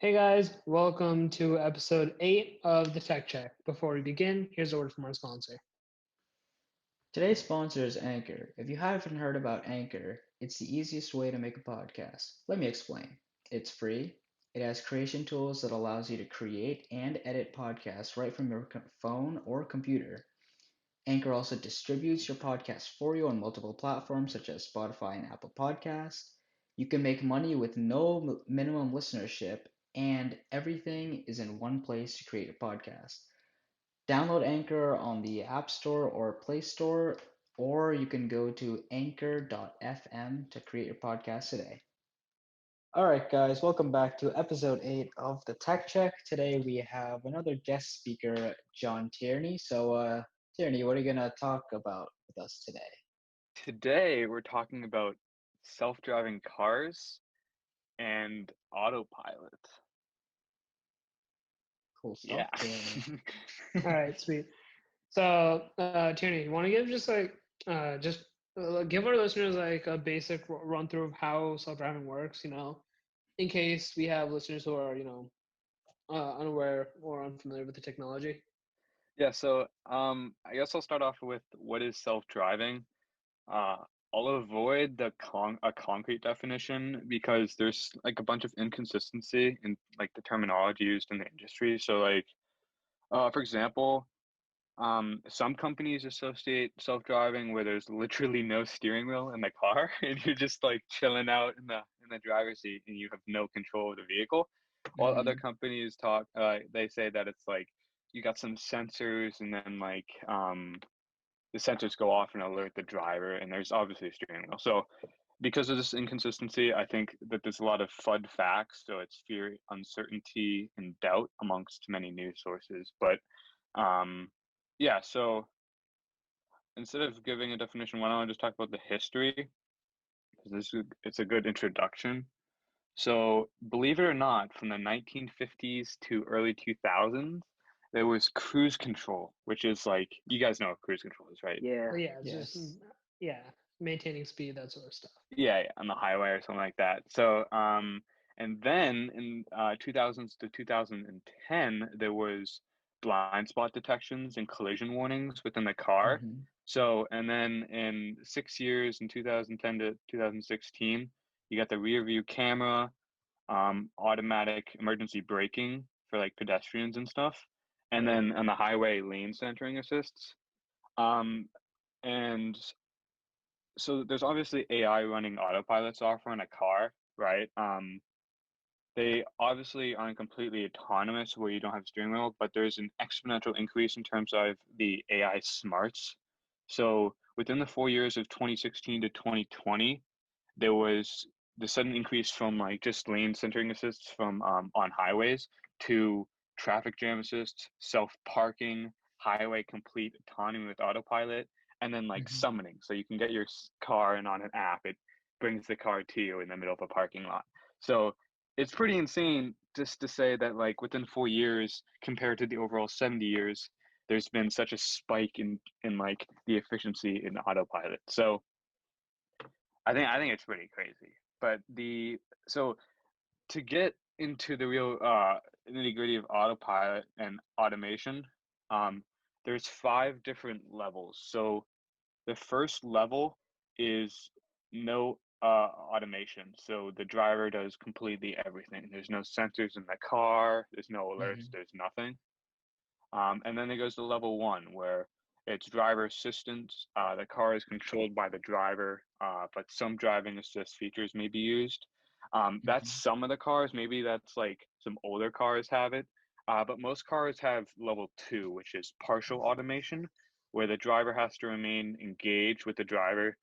Hey guys, welcome to episode 8 of the Tech Check. Before we begin, here's a word from our sponsor. Today's sponsor is Anchor. If you haven't heard about Anchor, it's the easiest way to make a podcast. Let me explain. It's free. It has creation tools that allows you to create and edit podcasts right from your phone or computer. Anchor also distributes your podcast for you on multiple platforms such as Spotify and Apple Podcasts. You can make money with no minimum listenership, and everything is in one place to create a podcast. Download Anchor on the App Store or Play Store, or you can go to anchor.fm to create your podcast today. All right, guys, welcome back to episode 8 of the Tech Check. Today we have another guest speaker, Jon Tierney. Tierney, what are you going to talk about with us today? Today, we're talking about self-driving cars and autopilot. Cool stuff. Yeah. All right, sweet. So, Tierney, you want to give give our listeners like a basic run through of how self-driving works, in case we have listeners who are, unaware or unfamiliar with the technology? Yeah, so I guess I'll start off with what is self-driving. Uh, I'll avoid a concrete definition because there's like a bunch of inconsistency in like the terminology used in the industry. So like, for example, some companies associate self-driving where there's literally no steering wheel in the car and you're just like chilling out in the driver's seat and you have no control of the vehicle. While other companies they say that it's like you got some sensors and then like the sensors go off and alert the driver and there's obviously a steering wheel. So because of this inconsistency, I think that there's a lot of FUD facts, so it's fear, uncertainty, and doubt amongst many news sources. But yeah, so instead of giving a definition, why don't I just talk about the history? Because it's a good introduction. So, believe it or not, from the 1950s to early 2000s, there was cruise control, which is like, you guys know what cruise control is, right? Yeah. Yeah, it's Yes. just maintaining speed, that sort of stuff. Yeah, on the highway or something like that. So, and then in 2000s to 2010, there was blind spot detections and collision warnings within the car. So, and then in 6 years, in 2010 to 2016, you got the rear view camera, automatic emergency braking for like pedestrians and stuff, and then on the highway, lane centering assists. Um, and so there's obviously AI running autopilot software in a car, right? They obviously aren't completely autonomous where you don't have steering wheel, but there's an exponential increase in terms of the AI smarts. So within the 4 years of 2016 to 2020, there was the sudden increase from like just lane centering assists from on highways to traffic jam assists, self parking, highway complete autonomy with autopilot, and then like summoning. So you can get your car and on an app, it brings the car to you in the middle of a parking lot. So it's pretty insane just to say that like within 4 years compared to the overall 70 years, there's been such a spike in like the efficiency in autopilot. So I think it's pretty crazy. But so to get into the real nitty-gritty of autopilot and automation, um, there's 5 different levels. So the first level is no automation. So the driver does completely everything. There's no sensors in the car, there's no alerts, there's nothing. And then it goes to level 1 where it's driver assistance. The car is controlled by the driver, but some driving assist features may be used. That's some of the cars. Maybe that's like some older cars have it. But most cars have level 2, which is partial automation, where the driver has to remain engaged with the driver,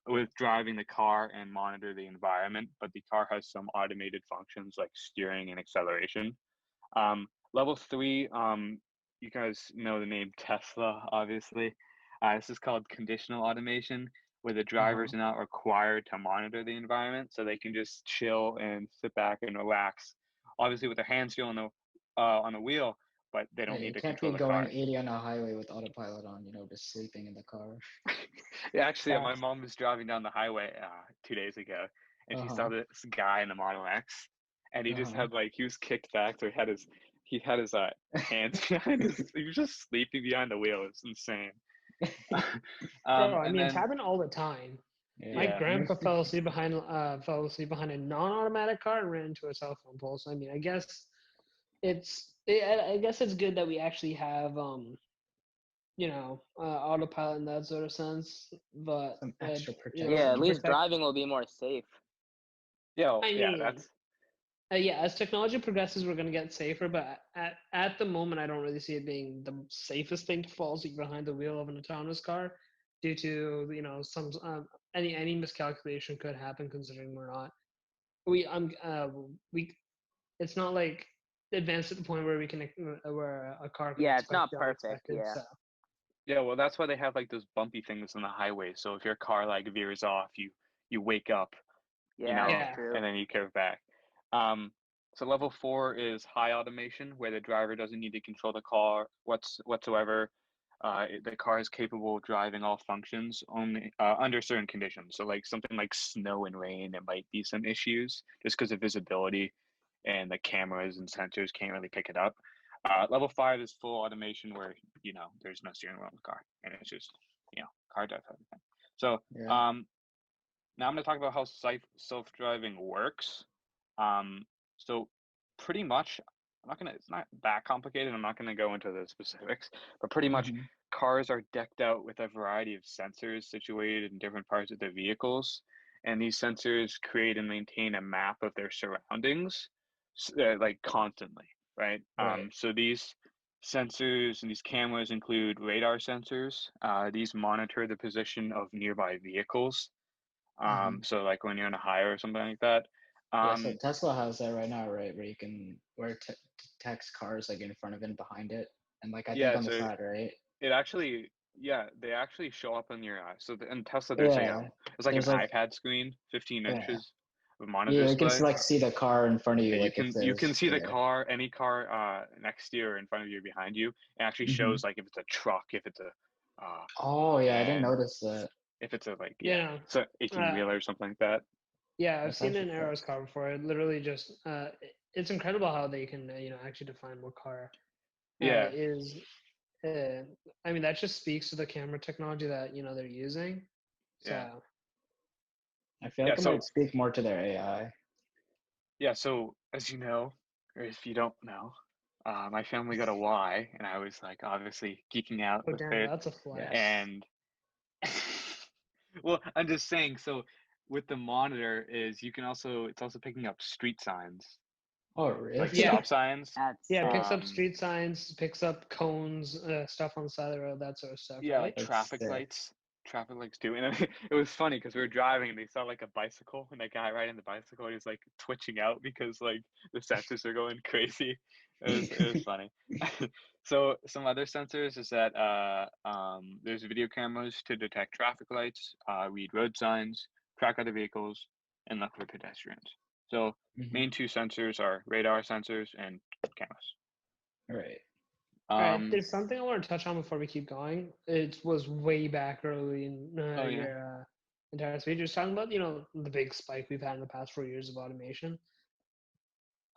with driving the car and monitor the environment. But the car has some automated functions like steering and acceleration. Level 3, you guys know the name Tesla, obviously. This is called conditional automation, where the drivers are not required to monitor the environment, so they can just chill and sit back and relax. Obviously, with their hands still on the wheel, but they don't Hey, need you to can't be control the going car. 80 on a highway with autopilot on, just sleeping in the car. Yeah, actually, my Facts. mom was driving down the highway 2 days ago, and she saw this guy in a Model X, and he just Uh-huh. had like he was kicked back, so he had his hands behind his. He was just sleeping behind the wheel. It's insane. Bro, I And mean, it's then happened all the time. My Yeah. yeah, grandpa fell asleep behind a non-automatic car and ran into a cell phone pole. So I mean, I guess it's good that we actually have autopilot in that sort of sense. But Some extra to Yeah, at protection. least protect, driving will be more safe. I yeah, mean, yeah, as technology progresses, we're going to get safer. But at the moment, I don't really see it being the safest thing to fall asleep behind the wheel of an autonomous car, due to some any miscalculation could happen. Considering we're not we we it's not like advanced at the point where we can where a car can Yeah, it's expect not the perfect. unexpected. Yeah. So yeah. Well, that's why they have like those bumpy things on the highway. So if your car like veers off, you wake up, Yeah, it's yeah, true. and then you curve back. Um, so level 4 is high automation, where the driver doesn't need to control the car whatsoever. The car is capable of driving all functions only under certain conditions. So like something like snow and rain, there might be some issues just because of visibility, and the cameras and sensors can't really pick it up. Level 5 is full automation, where there's no steering wheel in the car, and it's just car does everything. So Yeah. now I'm going to talk about how self-driving works. Um, so pretty much, it's not that complicated. I'm not going to go into the specifics, but pretty much Hmm. cars are decked out with a variety of sensors situated in different parts of their vehicles. And these sensors create and maintain a map of their surroundings, like constantly, right? Right. So these sensors and these cameras include radar sensors. These monitor the position of nearby vehicles, Hmm. so like when you're on a highway or something like that. Yeah, so Um, Tesla has that right now, right? Where it detects cars like in front of it and behind it, and like I think yeah, on the so side, right? it actually, yeah, they actually show up on your eye. So in Tesla, Yeah. there's like an There's like iPad screen, 15 yeah, inches of monitor yeah. You can display. like see the car in front of Yeah, you, like if you can there's see the yeah. car, any car next to you or in front of you or behind you. It actually Hmm. shows like if it's a truck, if it's a Oh yeah, I didn't and notice that. if it's a like yeah, so 18 uh, wheeler or something like that. yeah. I've That's seen actually an cool. Aeros car before. It literally just it's incredible how they can actually define what car Yeah, is. Uh, I mean, that just speaks to the camera technology that they're using. yeah, So I feel yeah. like it might speak more to their AI. So as you know, or if you don't know, my family got a Y, and I was like obviously geeking out oh with damn, it. that's a Yes. flex. And well, I'm just saying. So with the monitor, it's also picking up street signs, Oh like Yeah, stop really? signs. That's yeah. It sick. picks up Um, street signs, picks up cones, stuff on the side of the road, that sort of stuff, yeah, right? like That's sick. traffic lights too. And it was funny because we were driving and they saw like a bicycle, and that guy riding the bicycle, he was like twitching out because like the sensors are going crazy. It was funny. So some other sensors is that there's video cameras to detect traffic lights, read road signs, track other vehicles, and look for pedestrians. So Hmm. main two sensors are radar sensors and cameras. Right. All right, Um, there's something I want to touch on before we keep going. It was way back early in oh yeah, your entire speech. You're talking about the big spike we've had in the past 4 years of automation.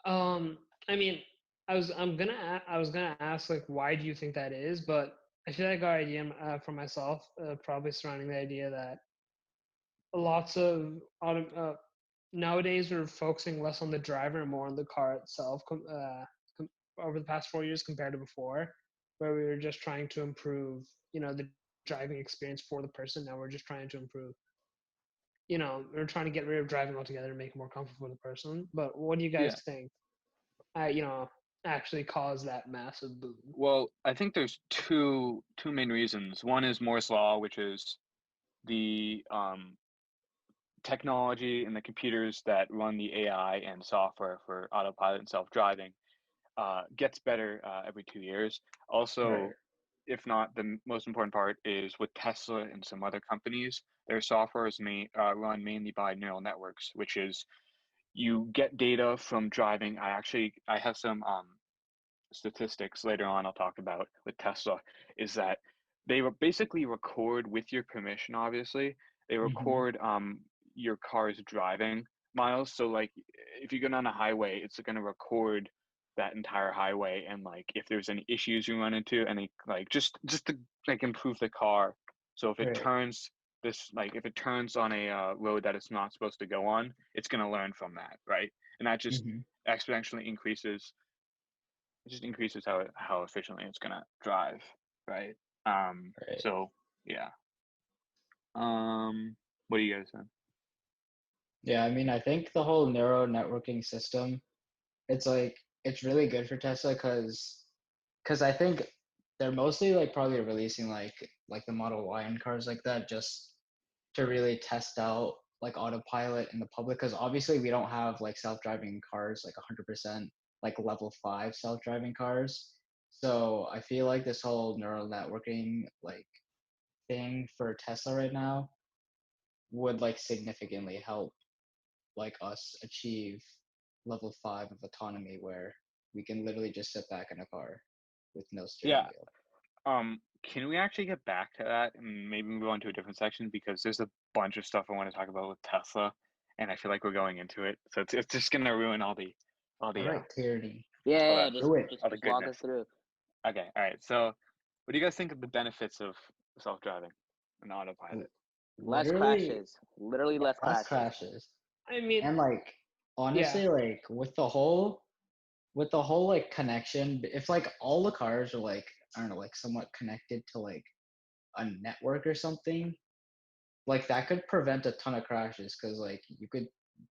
I mean, I was gonna ask like why do you think that is, but I feel like our idea for myself probably surrounding the idea that lots of nowadays we're focusing less on the driver and more on the car itself over the past 4 years compared to before, where we were just trying to improve the driving experience for the person. Now we're just trying to improve, we're trying to get rid of driving altogether and make it more comfortable for the person. But what do you yeah. guys think actually caused that massive boom? Well, I think there's two main reasons. One is Moore's law, which is the technology and the computers that run the AI and software for autopilot and self-driving gets better every 2 years. Right. Also, if not the most important part, is with Tesla and some other companies, their software is run mainly by neural networks, which is you get data from driving. I have some statistics later on I'll talk about with Tesla, is that they basically record with your permission, obviously. They Hmm. record your car's driving miles. So like if you go down a highway, it's going to record that entire highway, and like if there's any issues you run into, any like just to like improve the car. So if it Right. turns this like if it turns on a road that it's not supposed to go on, it's going to learn from that, right? And that just Mm-hmm. exponentially increases, it just increases how efficiently it's going to drive, right? Right. So yeah. What do you guys think? Yeah, I mean, I think the whole neural networking system, it's like it's really good for Tesla because I think they're mostly like probably releasing like the Model Y and cars like that just to really test out like autopilot in the public because obviously we don't have like self-driving cars like 100% like level 5 self-driving cars. So I feel like this whole neural networking like thing for Tesla right now would like significantly help like us achieve level 5 of autonomy where we can literally just sit back in a car with no steering Yeah. wheel. Can we actually get back to that and maybe move on to a different section, because there's a bunch of stuff I want to talk about with Tesla, and I feel like we're going into it, so it's just gonna ruin all All the right, Tierney, all Yeah, that just do it. just all the just walk us goodness. through. Okay, all right. So, what do you guys think of the benefits of self-driving and autopilot? Less Literally, crashes. Literally yeah, less less crashes. crashes. I mean, And like yeah. honestly, like with the whole like connection, if like all the cars are like I don't know, like somewhat connected to like a network or something, like that could prevent a ton of crashes because like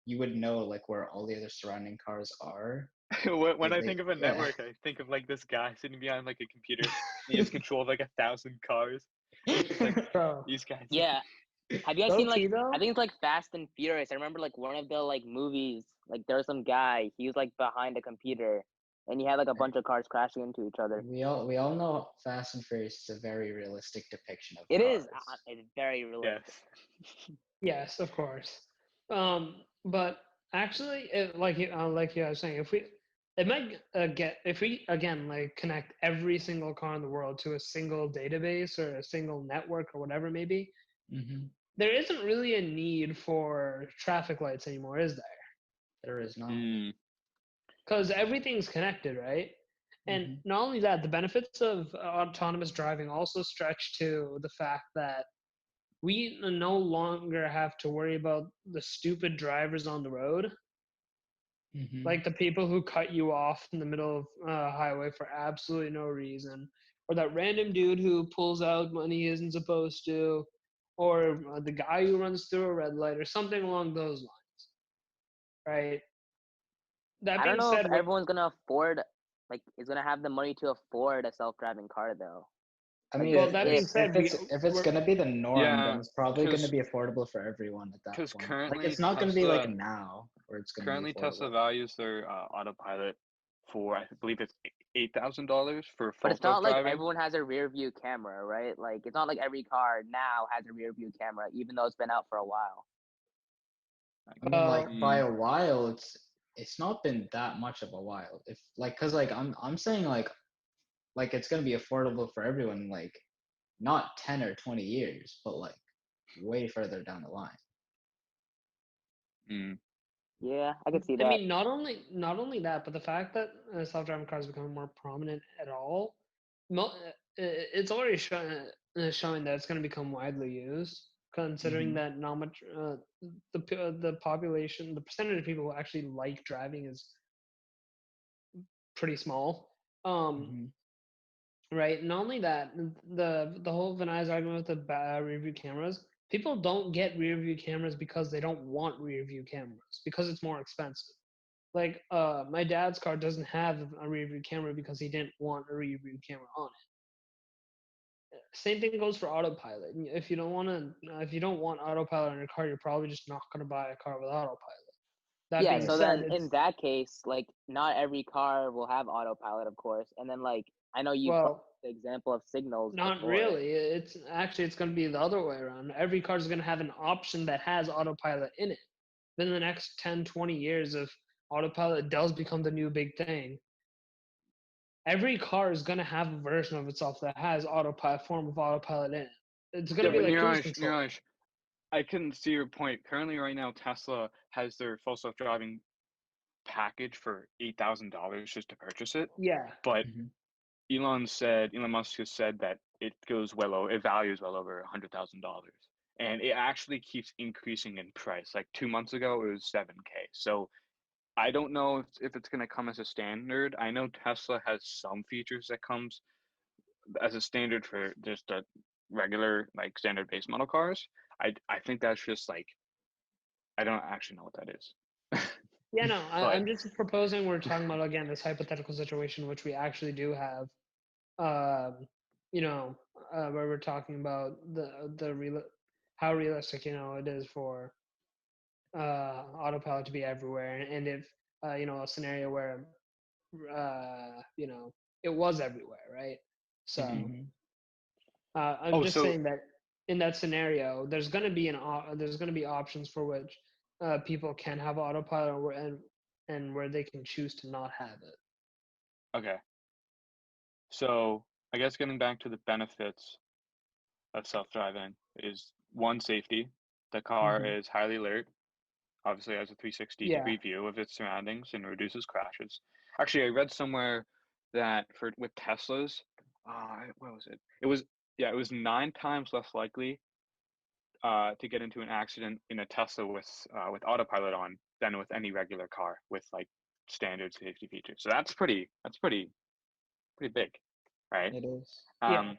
you would know like where all the other surrounding cars are When because I they think of a yeah. network, I think of like this guy sitting behind like a computer, and he has control of like 1,000 cars. It's like Bro, these guys. Yeah. Have you guys low seen key like I though. think it's like Fast and Furious. I remember like one of the like movies, like there was some guy, he was like behind a computer and he had like a bunch of cars crashing into each other. We all know Fast and Furious is a very realistic depiction of It is cars. it's very Yes. realistic. Yes, of course. But actually, like you guys saying, if we it might get if we again like connect every single car in the world to a single database or a single network or whatever it may be, Mm-hmm. there isn't really a need for traffic lights anymore, is there? There is not. Mm. Because everything's connected, right? And Mm-hmm. not only that, the benefits of autonomous driving also stretch to the fact that we no longer have to worry about the stupid drivers on the road, Mm-hmm. like the people who cut you off in the middle of a highway for absolutely no reason, or that random dude who pulls out when he isn't supposed to, or the guy who runs through a red light, or something along those lines, right? That I don't being know if said, everyone's gonna afford like is gonna have the money to afford a self-driving car though. I Like mean, well, if that being if said, if it's we're gonna be the norm, then Yeah, it's probably gonna because be affordable for everyone at that because point. Like currently it's not gonna be like Tesla now where it's gonna be currently Tesla affordable. values their autopilot for, I believe it's $8,000 for But full it's not like self-driving. everyone has a rear view camera, right? Like it's not like every car now has a rear view camera, even though it's been out for a while. I mean, like well, by Mm, a while, it's not been that much of a while. If like, cause like I'm saying like it's gonna be affordable for everyone. Like not 10 or 20 years, but like way further down the line. mm. Yeah, I could see I that. mean, not only that, but the fact that self-driving cars becoming more prominent at all, it's already showing that it's going to become widely used. Considering Mm-hmm. that not much the population, the percentage of people who actually like driving is pretty small. Um, Mm-hmm. right. Not only that, the whole Vinay's argument with the rear view cameras. People don't get rear view cameras because they don't want rear view cameras because it's more expensive. Like my dad's car doesn't have a rear view camera because he didn't want a rear view camera on it. Same thing goes for autopilot. If you don't want autopilot on your car, you're probably just not going to buy a car with autopilot. That Yeah, being so Right. said, then in it's that case, like not every car will have autopilot, of course. And then like I know you brought well, the example of signals not before. really. It's going to be the other way around. Every car is going to have an option that has autopilot in it. Then in the next 10, 20 years, if autopilot does become the new big thing, every car is going to have a version of itself that has autopilot form of autopilot in it. It's going Yeah, to be but like cruise control. I can see your point. Currently, right now, Tesla has their full self-driving package for $8,000 just to purchase it. Yeah. But Mhm. Elon Musk has said that it values well over $100,000, and it actually keeps increasing in price. Like 2 months ago, it was 7K. So I don't know if it's going to come as a standard. I know Tesla has some features that comes as a standard for just a regular like standard base model cars. I think that's just like I don't actually know what that is. Yeah, no, But I'm just proposing we're talking about again this hypothetical situation which we actually do have. Um, you know, where we're talking about how realistic it is for autopilot to be everywhere, and if a scenario where it was everywhere, right? So mhm. Mhm. I'm Oh, just so saying that in that scenario, there's going to be options for which people can have autopilot and where they can choose to not have it. okay. So I guess getting back to the benefits of self-driving is one, safety. The car Mhm. is highly alert, obviously has a 360-degree Yeah, view of its surroundings and reduces crashes. Actually, I read somewhere that for with Teslas, what was it? It was 9 times less likely to get into an accident in a Tesla with autopilot on than with any regular car with like standard safety features. So pretty big, right? It is. yeah, Um,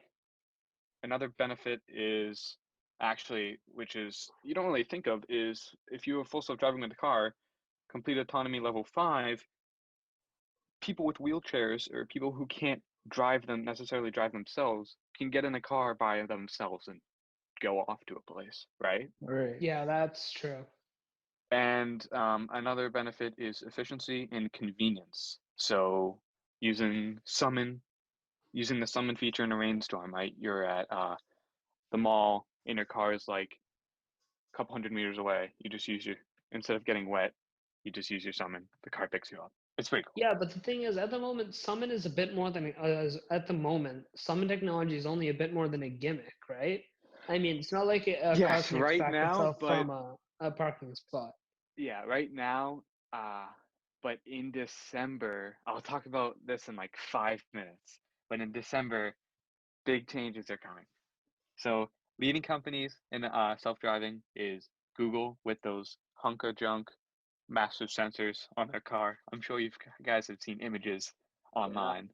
Another benefit is actually, which is you don't really think of, is if you have full self-driving in the car, complete autonomy level 5, people with wheelchairs or people who can't necessarily drive themselves can get in a car by themselves and go off to a place, right? Right. yeah, that's true. And another benefit is efficiency and convenience. So using summon, using the summon feature in a rainstorm, right? You're at the mall and your car is like a couple hundred meters away. You just use your instead of getting wet, you just use your summon. The car picks you up. It's pretty cool. Yeah, but the thing is, at the moment, summon is a bit more than at the moment. Summon technology is only a bit more than a gimmick, right? I mean, it's not like a car Yes, can right extract now, itself but from a parking spot. yeah, right now, uh, but in December, I'll talk about this in like 5 minutes. But in December, big changes are coming. So leading companies in self-driving is Google with those hunk of junk massive sensors on their car. I'm sure you guys have seen images Yeah. online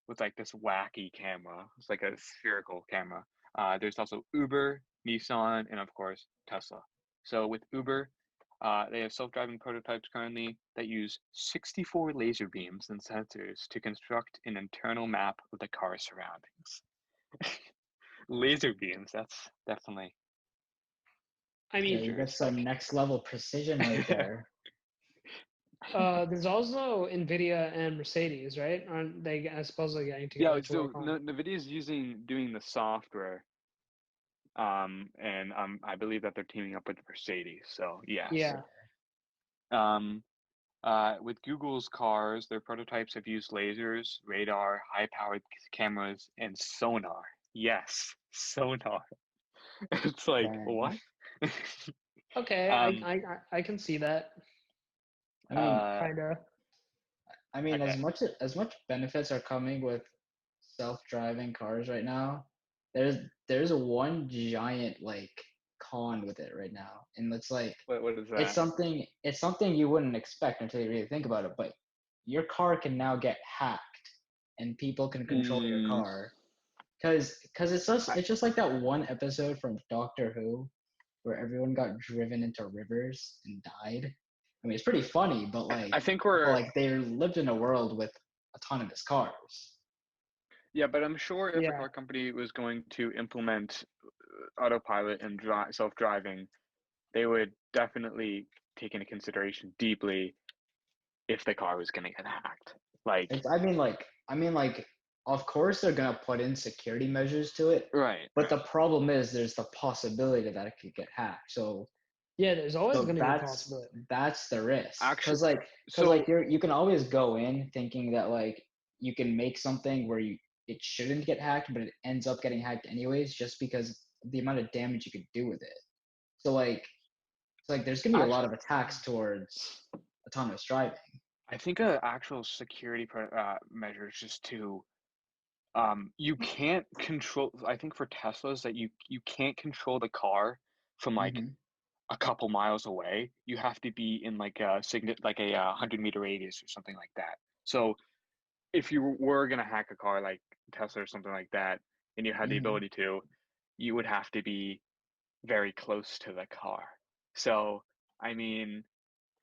with like this wacky camera. It's like a spherical camera. There's also Uber, Nissan, and of course Tesla. So with Uber, they have self-driving prototypes currently that use 64 laser beams and sensors to construct an internal map of the car's surroundings. Laser beams, that's definitely I Yeah, you mean, got dangerous. Like, some next level precision right yeah. there. there's also Nvidia and Mercedes, right? Aren't they supposedly getting Yeah, together to so work on? Nvidia's doing the software, and I believe that they're teaming up with Mercedes. So yes, Yeah, um, with Google's cars, their prototypes have used lasers, radar, high-powered cameras, and sonar. Yes, sonar. It's like Dang. what? okay, um, I can see that. I mean, uh, Kind of. as okay. much benefits are coming with self-driving cars right now, there's there's a one giant like con with it right now, and it's like What is that? it's something you wouldn't expect until you really think about it. But your car can now get hacked, and people can control your Mm, car. Cause I, it's just like that one episode from Doctor Who where everyone got driven into rivers and died. I mean, it's pretty funny, I think but we're like they lived in a world with autonomous cars. yeah, but I'm sure if a Yeah. car company was going to implement autopilot and self-driving, they would definitely take into consideration deeply if the car was going to get hacked. Like, It's, I mean, like, of course they're gonna put in security measures to it, right, but right. the problem is there's the possibility that it could get hacked. Yeah, there's always So going to be a possibility. that's the risk. Actually, Cause so like you can always go in thinking that like you can make something where it shouldn't get hacked, but it ends up getting hacked anyways, just because the amount of damage you could do with it. So there's gonna be a lot of attacks towards autonomous driving. I think a actual security measure is just to you can't control. I think for Teslas that you can't control the car from like Hmm. a couple miles away. You have to be in like a 100-meter radius or something like that. So if you were gonna hack a car like Tesla or something like that, and you had the Hmm. ability to, you would have to be very close to the car. So I mean,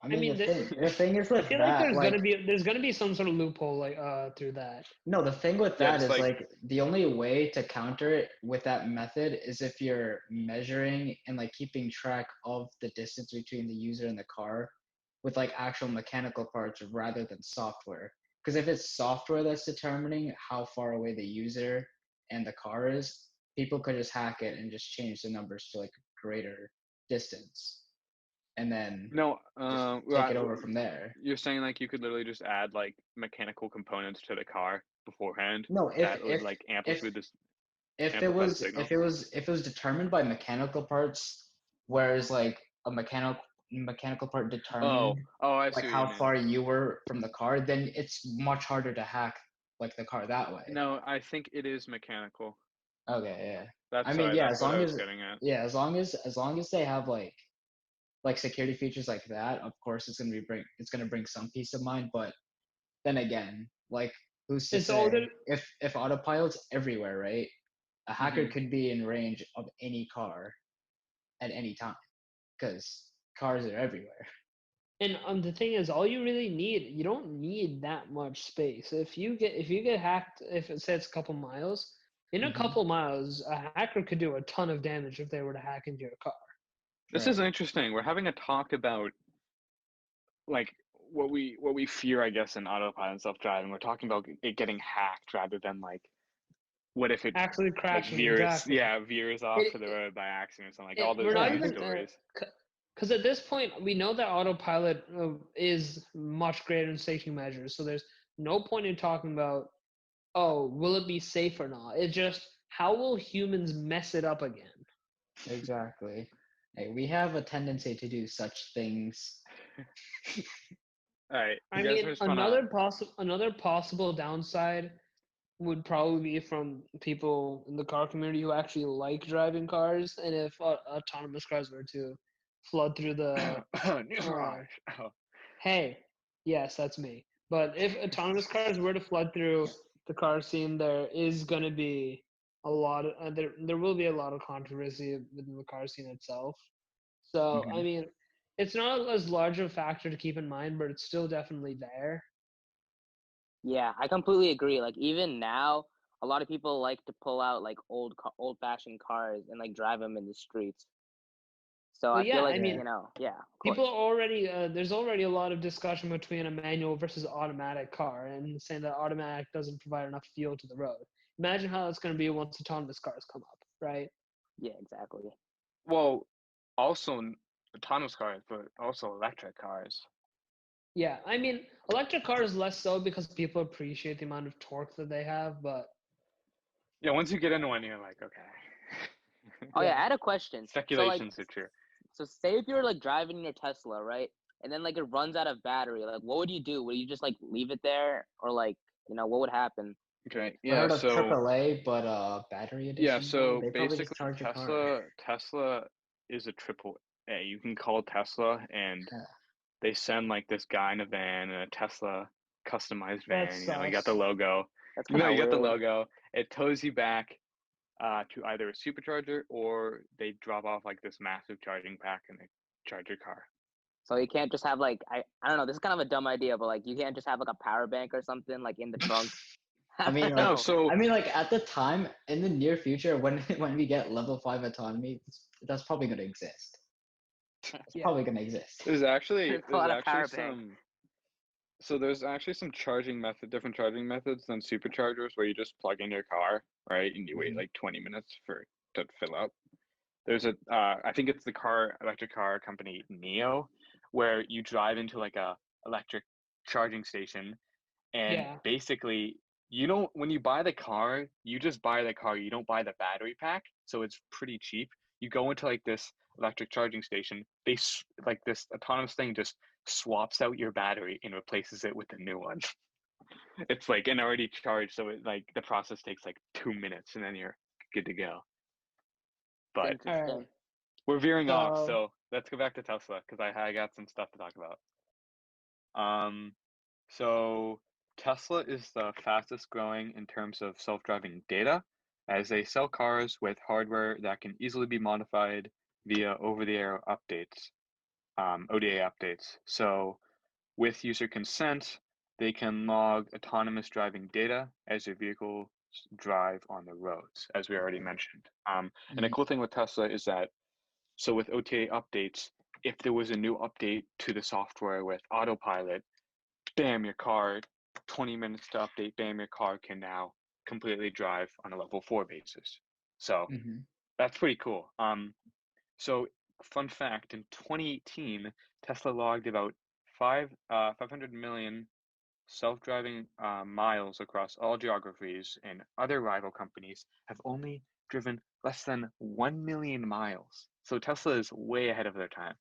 I I mean, mean, the thing is I with feel like that, like, there's gonna be some sort of loophole like through that. no, the thing with yeah, that it's is like like the only way to counter it with that method is if you're measuring and like keeping track of the distance between the user and the car with like actual mechanical parts rather than software. Because if it's software that's determining how far away the user and the car is, people could just hack it and just change the numbers to like greater distance and then no, just take it over from there. you're saying like you could literally just add like mechanical components to the car beforehand No, that would like if amplify the signal. if it was determined by mechanical parts, whereas like a mechanical part Oh, determined I see like what you how mean. far you were from the car, then it's much harder to hack like the car that way. No, I think it is mechanical. Okay, yeah. I That's mean, sorry, yeah, that's what I was getting at. as long as they have like security features like that, of course it's gonna bring some peace of mind, but then again, like who's to It's all say the if autopilot's everywhere, right? A hacker Hmm. could be in range of any car at any time because cars are everywhere. and the thing is, all you really need, you don't need that much space. If you get hacked, if it says a couple miles, in a Hmm. couple miles, a hacker could do a ton of damage if they were to hack into your car. This Right. is interesting. We're having a talk about like what we fear, I guess, in autopilot and self-driving. We're talking about it getting hacked rather than like what if it Actually like crashing, veers, exactly. yeah, veers off It, to the road by accident or something, like all it those we're not Yeah. news even stories. because at this point we know that autopilot is much greater in safety measures. So there's no point in talking about, oh, will it be safe or not? It's just how will humans mess it up again? Exactly. Hey, we have a tendency to do such things. All right, I you guys mean, just wanna. another possible downside would probably be from people in the car community who actually like driving cars, and if autonomous cars were to flood through the News uh, Mirage. Oh. hey, yes, that's me. But if autonomous cars were to flood through the car scene, there is going to be a lot of there will be a lot of controversy within the car scene itself. So I Hmm. mean, it's not as large of a factor to keep in mind, but it's still definitely there. Yeah, I completely agree. Like even now, a lot of people like to pull out like old-fashioned cars and like drive them in the streets. So Well, I feel yeah, like, I Yeah. mean, yeah, of people course. are already there's already a lot of discussion between a manual versus automatic car, and saying that automatic doesn't provide enough fuel to the road. Imagine how it's going to be once autonomous cars come up, right? Yeah, exactly. Well, also autonomous cars, but also electric cars. Yeah, I mean, electric cars less so because people appreciate the amount of torque that they have, but Yeah, once you get into one, you're like, okay. Oh yeah, yeah. I had a question. So like, Speculations are true. so say if you're like driving your Tesla, right? And then like it runs out of battery, like what would you do? Would you just like leave it there, or like, what would happen? Okay, I yeah, heard of so AAA, but battery edition though, they probably just basically charge your car. Tesla is a triple A. You can call Tesla and Yeah. they send like this guy in a van, in a Tesla customized That's van, you got the sus. logo. That's You kind know, of you got the weird. logo. It tows you back to either a supercharger or they drop off like this massive charging pack and they charge your car. So you can't just have like I don't know. This is kind of a dumb idea, but like you can't just have like a power bank or something like in the trunk. I I mean, don't like, No, know. so at the time in the near future, when when we get level 5 autonomy, that's probably going to exist. It's Yeah. probably going to exist. Pull there's out a actually power bank. some there's actually some different charging methods than superchargers where you just plug in your car, right, and you wait Hmm. like 20 minutes for to fill up. There's a I think it's the electric car company Neo, where you drive into like a electric charging station, and Yeah. basically you don't, when you buy the car, you just buy the car. You don't buy the battery pack, so it's pretty cheap. You go into like this electric charging station. Like this autonomous thing just swaps out your battery and replaces it with a new one. It's like an already charged, so it like the process takes like 2 minutes, and then you're good to go. It's But All right. interesting. we're veering off, So so let's go back to Tesla because I got some stuff to talk about. So Tesla is the fastest growing in terms of self-driving data, as they sell cars with hardware that can easily be modified via over-the-air updates, OTA updates. So with user consent, they can log autonomous driving data as their vehicles drive on the roads, as we already mentioned. And the cool thing with Tesla is that, so with OTA updates, if there was a new update to the software with autopilot, bam, your car, 20 minutes to update, bam, your car can now completely drive on a level 4 basis. So that's pretty cool. So fun fact, in 2018, Tesla logged about 500 million self-driving miles across all geographies, and other rival companies have only driven less than 1 million miles. So Tesla is way ahead of their time.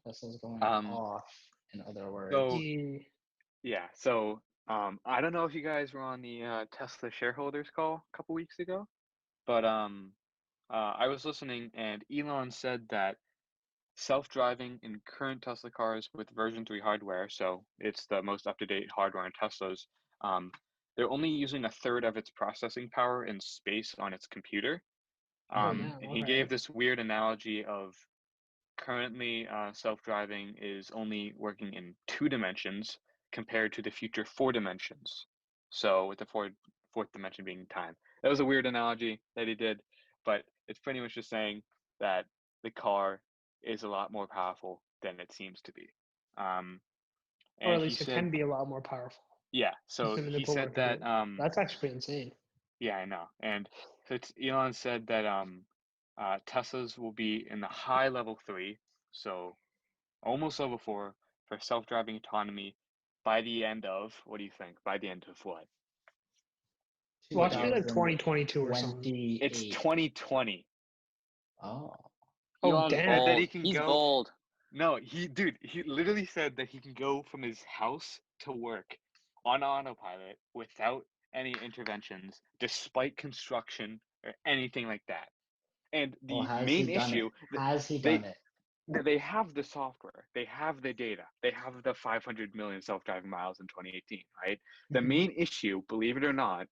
Tesla's going Um, off, in other words. so yeah. yeah, so I don't know if you guys were on the Tesla shareholders call a couple weeks ago, but I was listening, and Elon said that self-driving in current Tesla cars with version 3 hardware, so it's the most up-to-date hardware in Teslas, they're only using a third of its processing power and space on its computer. Oh And damn. he Okay. gave this weird analogy of currently self-driving is only working in 2 dimensions compared to the future 4 dimensions. So with the fourth dimension being time. That was a weird analogy that he did, but it's pretty much just saying that the car is a lot more powerful than it seems to be. Or And at he least it said, can be a lot more powerful, yeah, so assuming they he put said work into that, it. That's actually pretty insane. yeah, I know. And so Elon said that Teslas will be in the high level 3, so almost level 4 for self-driving autonomy by the end of, what do you think? By the end of what? What Watch me year? like 2022 or something. It's 2028. 2020. Oh. Oh He Elon's said damn. that he bold. can He's go. bold. No, he literally said that he can go from his house to work on autopilot without any interventions, despite construction or anything like that. And Well, the has he main done it? issue, Has he they done it? they have the software, they have the data, they have the 500 million self-driving miles in 2018, right? The main issue, believe it or not,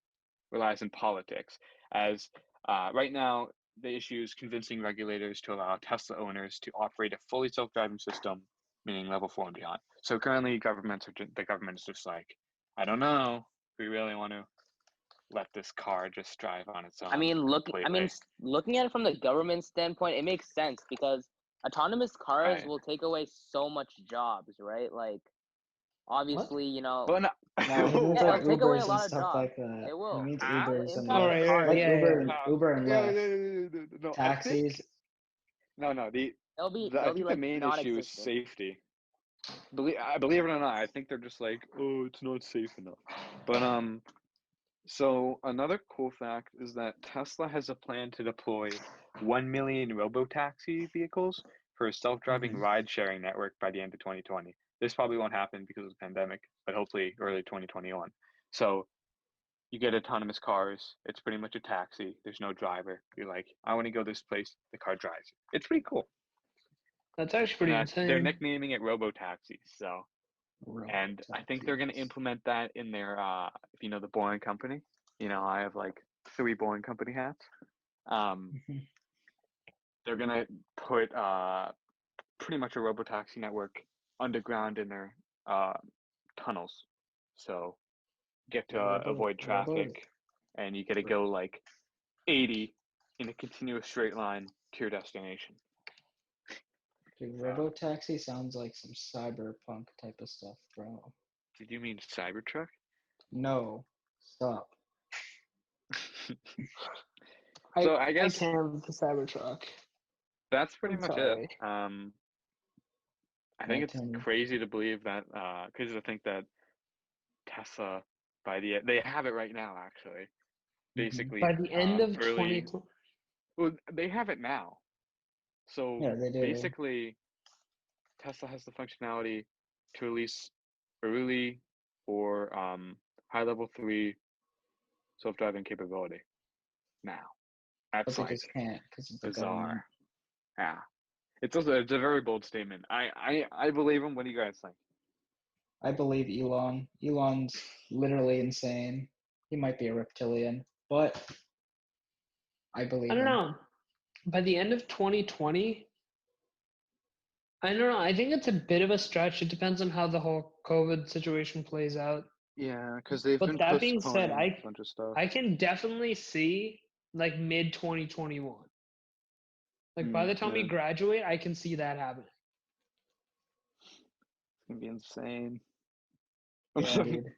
relies in politics, as right now the issue is convincing regulators to allow Tesla owners to operate a fully self-driving system, meaning level 4 and beyond. So currently, the government is just like, I don't know, if we really want to let this car just drive on its I own mean, completely. looking at it from the government standpoint, it makes sense because autonomous cars Right. will take away so much jobs, right? Like, What? obviously, But no, No, he means yeah, like it'll take away a Ubers and lot of stuff jobs. like that. It He will. means It will Ubers and All impact the right. cars like Yeah. too. Yeah. Uber and yeah, Lyft, no, I think taxis. no, I They'll be think the like main issue is non-existent. safety. Believe it or not, I think they're just like, oh, it's not safe enough. But so another cool fact is that Tesla has a plan to deploy 1 million robotaxi vehicles for a self-driving ride-sharing network by the end of 2020. This probably won't happen because of the pandemic, but hopefully early 2021. So you get autonomous cars. It's pretty much a taxi. There's no driver. You're like, I want to go this place. The car drives you. It's pretty cool. That's actually And pretty they're insane. nicknaming it robotaxis. So, and I think they're going to Robotaxis. implement that in their, if you know the Boeing company. You know, I have like 3 Boeing company hats. Um, they're going to put pretty much a robotaxi network underground in their uh, tunnels. So get to avoid Robo. traffic, and you get to go like 80 in a continuous straight line to your destination. Dude, So, Robotaxi sounds like some cyberpunk type of stuff, bro. did you mean Cybertruck? No, stop. So I I guess can't with the Cybertruck. that's pretty I'm much it. sorry. I Yeah, think it's Tony. crazy to believe that, crazy to think that Tesla they have it right now actually. Basically, By the end of early. 2020. Well, they have it now. So Yeah, they do. basically, Tesla has the functionality to release early or high level 3 self-driving capability now. But That's they like just can't because of the government. bizarre. Yeah, it's a very bold statement. I believe him. What do you guys think? I believe Elon. Elon's literally insane. He might be a reptilian, but I believe I don't him. know. By the end of 2020, I don't know. I think it's a bit of a stretch. It depends on how the whole COVID situation plays out. Yeah, because they've But been that being said, postponing a bunch of stuff. I can definitely see like mid 2021. Like by the time we Yeah. graduate, I can see that happening. It's gonna be insane. Yeah, dude.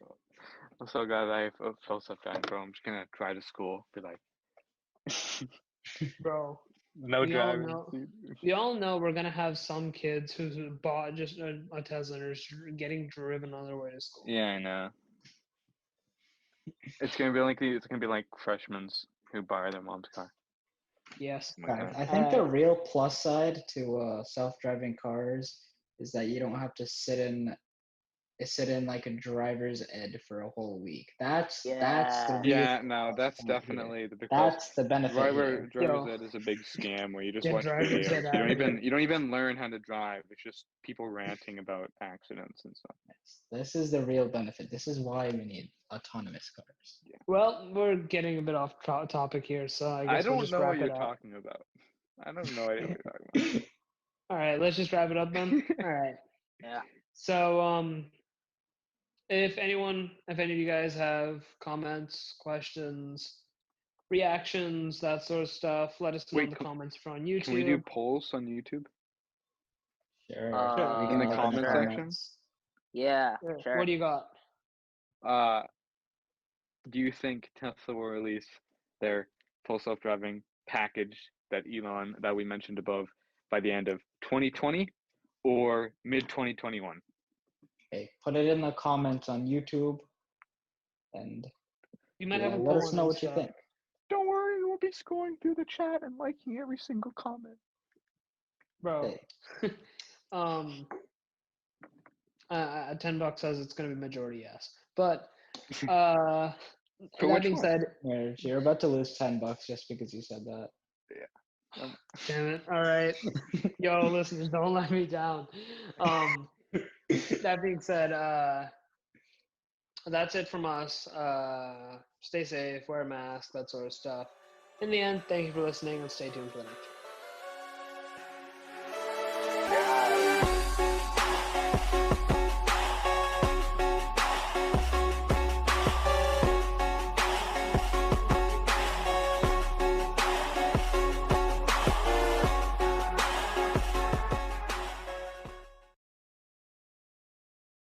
I'm so glad I felt so bad, bro. I'm just gonna drive to school, be like, Bro, no we all driving. know. We all know we're gonna have some kids who bought just a Tesla and are just getting driven on their way to school. Yeah, I know. It's gonna be like freshmen who borrow their mom's car. Yes. Oh my Guys, God. I think the real plus side to self-driving cars is that you don't have to sit in like a driver's ed for a whole week. That's the Yeah. real Yeah, no, plus that's point here. definitely the because That's the benefit here. driver's Yo, ed is a big scam where you just get watch driver's videos. ed out of here. You don't even learn how to drive. It's just people ranting about accidents and stuff. This is the real benefit. This is why we need autonomous cars. Yeah. Well, we're getting a bit off topic here, so I I guess we'll don't just know what wrap you're it up. talking about. I have no idea what you're talking about. All right, let's just wrap it up then. All right. Yeah. So, if any of you guys have comments, questions, reactions, that sort of stuff, let us know in Wait, the comments if you're on can we do YouTube. polls on YouTube? Sure. Sure. We In can the look comment the section? comments. Yeah. Sure. Sure. What do you got? Do you think Tesla will release their full self-driving package that we mentioned above by the end of 2020 or mid 2021? Okay, put it in the comments on YouTube and You might have a let poll us on know what you Insta. think. Don't worry, we'll be scrolling through the chat and liking every single comment. Bro. Okay. $10 says it's going to be majority yes. But For that which being one? said, You're about to lose $10 just because you said that. Yeah. damn it. All right. Yo, listeners, don't let me down. That being said, that's it from us. Stay safe, wear a mask, that sort of stuff. In the end, thank you for listening and stay tuned for the next one.